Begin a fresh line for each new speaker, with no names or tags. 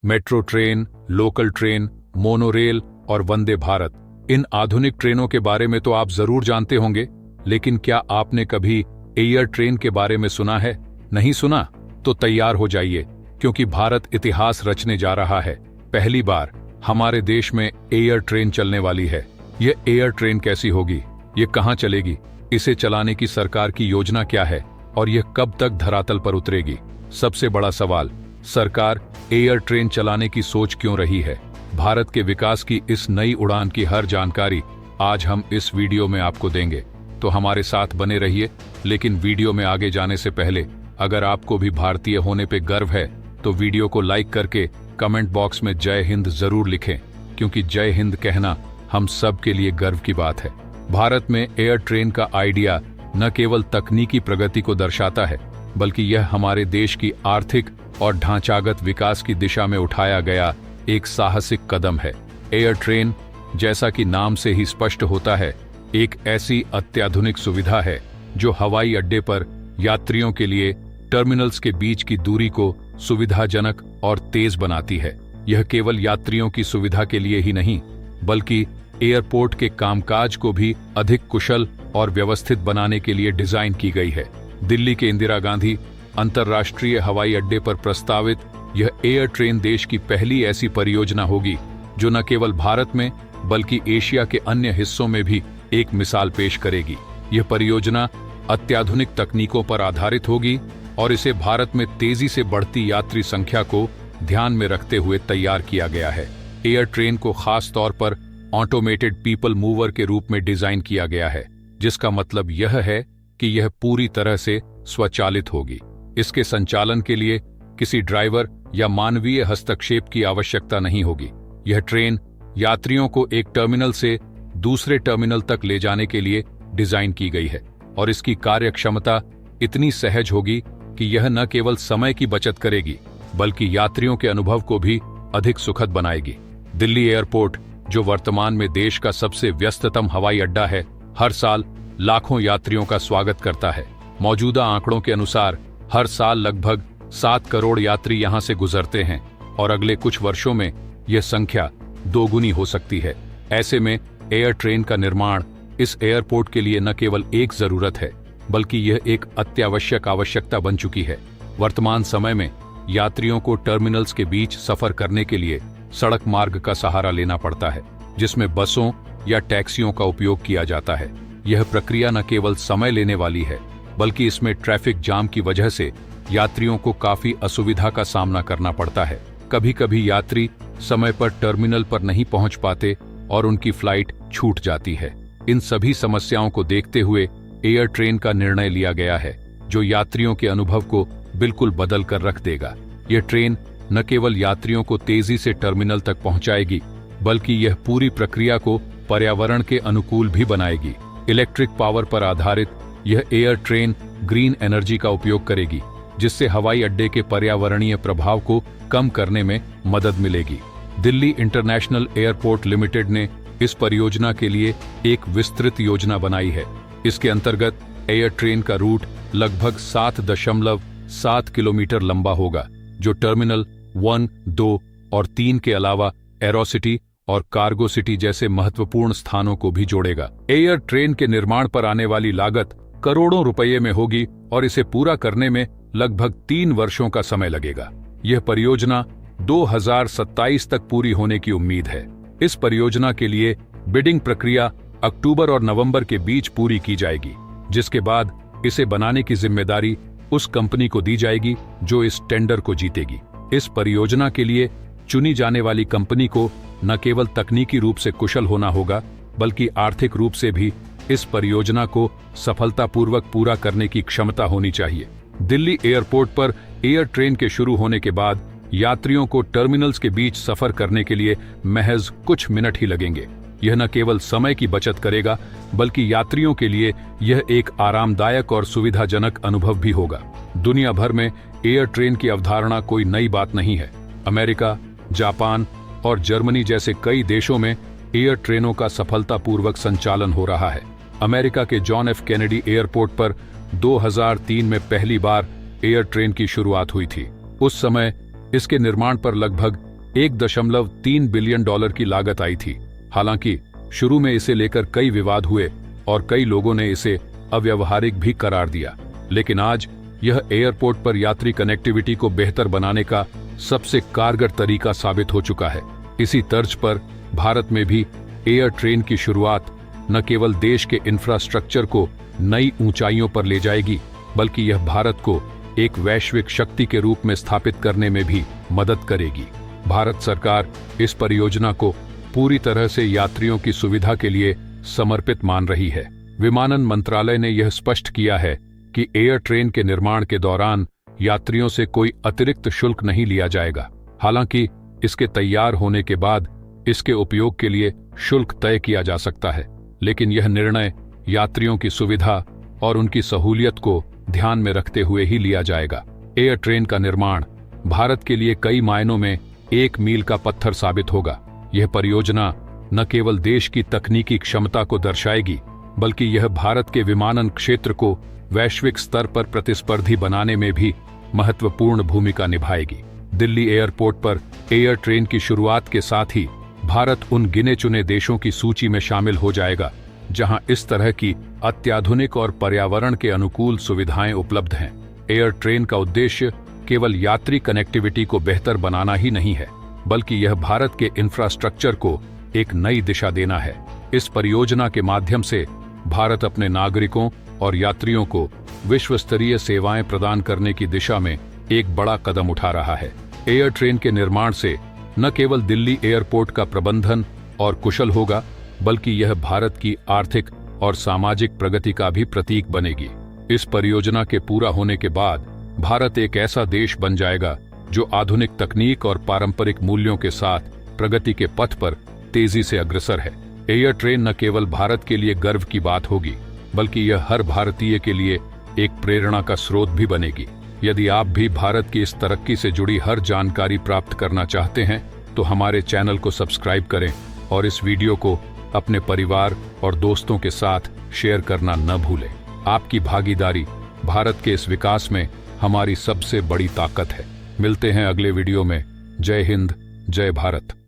Metro train, local train, monorail और वंदे भारत। इन आधुनिक ट्रेनों के बारे में तो आप जरूर जानते होंगे, लेकिन क्या आपने कभी एयर ट्रेन के बारे में सुना है? नहीं सुना? तो तैयार हो जाइए, क्योंकि भारत इतिहास रचने जा रहा है। पहली बार हमारे देश में एयर ट्रेन चलने वाली है। यह एयर ट्रेन कैसी होगी? ये कहां चलेगी? इसे चलाने की सरकार की योजना क्या है और यह कब तक धरातल पर उतरेगी? सबसे बड़ा सवाल, सरकार एयर ट्रेन चलाने की सोच क्यों रही है? भारत के विकास की इस नई उड़ान की हर जानकारी आज हम इस वीडियो में आपको देंगे, तो हमारे साथ बने रहिए। लेकिन वीडियो में आगे जाने से पहले अगर आपको भी भारतीय होने पे गर्व है तो वीडियो को लाइक करके कमेंट बॉक्स में जय हिंद जरूर लिखें, क्योंकि जय हिंद कहना हम सब के लिए गर्व की बात है। भारत में एयर ट्रेन का आइडिया न केवल तकनीकी प्रगति को दर्शाता है, बल्कि यह हमारे देश की आर्थिक और ढांचागत विकास की दिशा में उठाया गया एक साहसिक कदम है। एयर ट्रेन, जैसा कि नाम से ही स्पष्ट होता है, एक ऐसी अत्याधुनिक सुविधा है जो हवाई अड्डे पर यात्रियों के लिए टर्मिनल्स के बीच की दूरी को सुविधाजनक और तेज बनाती है। यह केवल यात्रियों की सुविधा के लिए ही नहीं, बल्कि एयरपोर्ट के कामकाज को भी अधिक कुशल और व्यवस्थित बनाने के लिए डिजाइन की गई है। दिल्ली के इंदिरा गांधी अंतर्राष्ट्रीय हवाई अड्डे पर प्रस्तावित यह एयर ट्रेन देश की पहली ऐसी परियोजना होगी जो न केवल भारत में बल्कि एशिया के अन्य हिस्सों में भी एक मिसाल पेश करेगी। यह परियोजना अत्याधुनिक तकनीकों पर आधारित होगी और इसे भारत में तेजी से बढ़ती यात्री संख्या को ध्यान में रखते हुए तैयार किया गया है। एयर ट्रेन को खास तौर पर ऑटोमेटेड पीपल मूवर के रूप में डिजाइन किया गया है, जिसका मतलब यह है कि यह पूरी तरह से स्वचालित होगी। इसके संचालन के लिए किसी ड्राइवर या मानवीय हस्तक्षेप की आवश्यकता नहीं होगी। यह ट्रेन यात्रियों को एक टर्मिनल से दूसरे टर्मिनल तक ले जाने के लिए डिजाइन की गई है और इसकी कार्यक्षमता इतनी सहज होगी कि यह न केवल समय की बचत करेगी, बल्कि यात्रियों के अनुभव को भी अधिक सुखद बनाएगी। दिल्ली एयरपोर्ट, जो वर्तमान में देश का सबसे व्यस्ततम हवाई अड्डा है, हर साल लाखों यात्रियों का स्वागत करता है। मौजूदा आंकड़ों के अनुसार हर साल लगभग 7 करोड़ यात्री यहां से गुजरते हैं और अगले कुछ वर्षों में यह संख्या दोगुनी हो सकती है। ऐसे में एयर ट्रेन का निर्माण इस एयरपोर्ट के लिए न केवल एक जरूरत है, बल्कि यह एक अत्यावश्यक आवश्यकता बन चुकी है। वर्तमान समय में यात्रियों को टर्मिनल्स के बीच सफर करने के लिए सड़क मार्ग का सहारा लेना पड़ता है, जिसमें बसों या टैक्सियों का उपयोग किया जाता है। यह प्रक्रिया न केवल समय लेने वाली है, बल्कि इसमें ट्रैफिक जाम की वजह से यात्रियों को काफी असुविधा का सामना करना पड़ता है। कभी कभी यात्री समय पर टर्मिनल पर नहीं पहुंच पाते और उनकी फ्लाइट छूट जाती है। इन सभी समस्याओं को देखते हुए एयर ट्रेन का निर्णय लिया गया है, जो यात्रियों के अनुभव को बिल्कुल बदल कर रख देगा। यह ट्रेन न केवल यात्रियों को तेजी से टर्मिनल तक पहुंचाएगी, बल्कि यह पूरी प्रक्रिया को पर्यावरण के अनुकूल भी बनाएगी। इलेक्ट्रिक पावर पर आधारित यह एयर ट्रेन ग्रीन एनर्जी का उपयोग करेगी, जिससे हवाई अड्डे के पर्यावरणीय प्रभाव को कम करने में मदद मिलेगी। दिल्ली इंटरनेशनल एयरपोर्ट लिमिटेड ने इस परियोजना के लिए एक विस्तृत योजना बनाई है। इसके अंतर्गत एयर ट्रेन का रूट लगभग 7.7 किलोमीटर लंबा होगा, जो टर्मिनल 1, 2 और 3 के अलावा एरोसिटी और कार्गो सिटी जैसे महत्वपूर्ण स्थानों को भी जोड़ेगा। एयर ट्रेन के निर्माण पर आने वाली लागत करोड़ों रुपये में होगी और इसे पूरा करने में लगभग 3 वर्षों का समय लगेगा। यह परियोजना 2027 तक पूरी होने की उम्मीद है। इस परियोजना के लिए बिडिंग प्रक्रिया अक्टूबर और नवंबर के बीच पूरी की जाएगी, जिसके बाद इसे बनाने की जिम्मेदारी उस कंपनी को दी जाएगी जो इस टेंडर को जीतेगी। इस परियोजना के लिए चुनी जाने वाली कंपनी को न केवल तकनीकी रूप से कुशल होना होगा, बल्कि आर्थिक रूप से भी इस परियोजना को सफलतापूर्वक पूरा करने की क्षमता होनी चाहिए। दिल्ली एयरपोर्ट पर एयर ट्रेन के शुरू होने के बाद यात्रियों को टर्मिनल्स के बीच सफर करने के लिए महज कुछ मिनट ही लगेंगे। यह न केवल समय की बचत करेगा, बल्कि यात्रियों के लिए यह एक आरामदायक और सुविधाजनक अनुभव भी होगा। दुनिया भर में एयर ट्रेन की अवधारणा कोई नई बात नहीं है। अमेरिका, जापान और जर्मनी जैसे कई देशों में एयर ट्रेनों का सफलतापूर्वक संचालन हो रहा है। अमेरिका के जॉन एफ कैनेडी एयरपोर्ट पर 2003 में पहली बार एयर ट्रेन की शुरुआत हुई थी। उस समय इसके निर्माण पर लगभग $1.3 बिलियन की लागत आई थी। हालांकि शुरू में इसे लेकर कई विवाद हुए और कई लोगों ने इसे अव्यावहारिक भी करार दिया, लेकिन आज यह एयरपोर्ट पर यात्री कनेक्टिविटी को बेहतर बनाने का सबसे कारगर तरीका साबित हो चुका है। इसी तर्ज पर भारत में भी एयर ट्रेन की शुरुआत न केवल देश के इंफ्रास्ट्रक्चर को नई ऊंचाइयों पर ले जाएगी, बल्कि यह भारत को एक वैश्विक शक्ति के रूप में स्थापित करने में भी मदद करेगी। भारत सरकार इस परियोजना को पूरी तरह से यात्रियों की सुविधा के लिए समर्पित मान रही है। विमानन मंत्रालय ने यह स्पष्ट किया है कि एयर ट्रेन के निर्माण के दौरान यात्रियों से कोई अतिरिक्त शुल्क नहीं लिया जाएगा। हालांकि इसके तैयार होने के बाद इसके उपयोग के लिए शुल्क तय किया जा सकता है, लेकिन यह निर्णय यात्रियों की सुविधा और उनकी सहूलियत को ध्यान में रखते हुए ही लिया जाएगा। एयर ट्रेन का निर्माण भारत के लिए कई मायनों में एक मील का पत्थर साबित होगा। यह परियोजना न केवल देश की तकनीकी क्षमता को दर्शाएगी, बल्कि यह भारत के विमानन क्षेत्र को वैश्विक स्तर पर प्रतिस्पर्धी बनाने में भी महत्वपूर्ण भूमिका निभाएगी। दिल्ली एयरपोर्ट पर एयर ट्रेन की शुरुआत के साथ ही भारत उन गिने चुने देशों की सूची में शामिल हो जाएगा जहां इस तरह की अत्याधुनिक और पर्यावरण के अनुकूल सुविधाएं उपलब्ध हैं। एयर ट्रेन का उद्देश्य केवल यात्री कनेक्टिविटी को बेहतर बनाना ही नहीं है, बल्कि यह भारत के इंफ्रास्ट्रक्चर को एक नई दिशा देना है। इस परियोजना के माध्यम से भारत अपने नागरिकों और यात्रियों को विश्व स्तरीय सेवाएं प्रदान करने की दिशा में एक बड़ा कदम उठा रहा है। एयर ट्रेन के निर्माण से न केवल दिल्ली एयरपोर्ट का प्रबंधन और कुशल होगा, बल्कि यह भारत की आर्थिक और सामाजिक प्रगति का भी प्रतीक बनेगी। इस परियोजना के पूरा होने के बाद भारत एक ऐसा देश बन जाएगा जो आधुनिक तकनीक और पारंपरिक मूल्यों के साथ प्रगति के पथ पर तेजी से अग्रसर है। एयर ट्रेन न केवल भारत के लिए गर्व की बात होगी, बल्कि यह हर भारतीय के लिए एक प्रेरणा का स्रोत भी बनेगी। यदि आप भी भारत की इस तरक्की से जुड़ी हर जानकारी प्राप्त करना चाहते हैं, तो हमारे चैनल को सब्सक्राइब करें और इस वीडियो को अपने परिवार और दोस्तों के साथ शेयर करना न भूलें। आपकी भागीदारी भारत के इस विकास में हमारी सबसे बड़ी ताकत है। मिलते हैं अगले वीडियो में। जय हिंद, जय भारत।